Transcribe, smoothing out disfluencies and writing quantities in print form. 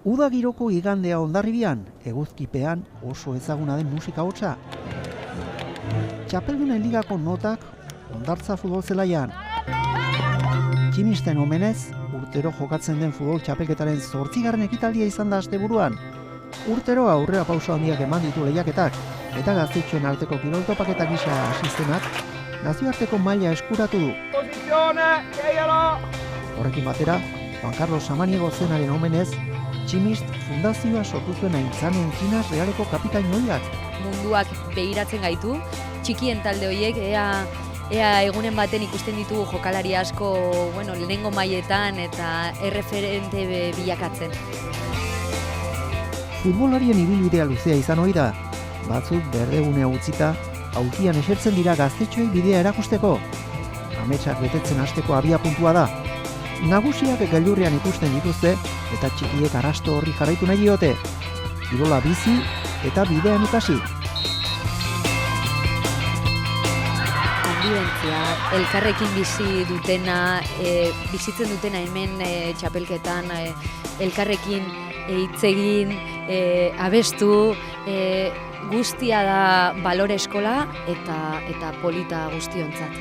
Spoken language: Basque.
Uda giroko igandea Hondarribian, eguzkipean oso ezaguna den musika hotsa. Txapeldunen ligako notak Hondartza futbol zelaian. Tximisten omenez, urtero jokatzen den futbol txapelketaren 8. ekitaldia izan da asteburuan. Urtero aurrera pauso handiak eman ditu lehiaketak, eta gaztetxoen arteko kiroltopaketa gisa hasizenak nazioarteko maila eskuratu du. Horrekin batera, Juan Carlos Samaniego zenaren omenez, Tximist fundazioa sortu zuen Aintzane Encinas Realeko kapitain ohiak. Munduak behiratzen gaitu, txikien talde horiek, ea egunen baten ikusten ditugu jokalari asko, lehenengo mailetan eta erreferente bilakatzen. Futbolarien ibilbidea luzea izan ohi da. Batzuk berdegunea utzita, aulkian esertzen dira gaztetxoei bidea erakusteko. Ametsak betetzen hasteko abiapuntua da. Nagusiak gailurrean ikusten dituzte eta txikiek arrasto horri jarraitu nahi diote. Kirola bizi eta bidean ikasi. Konbibentzia, elkarrekin bizitzen dutena hemen txapelketan, elkarrekin hitz egin, abestu, guztia da balore eskola eta polita guztiontzat.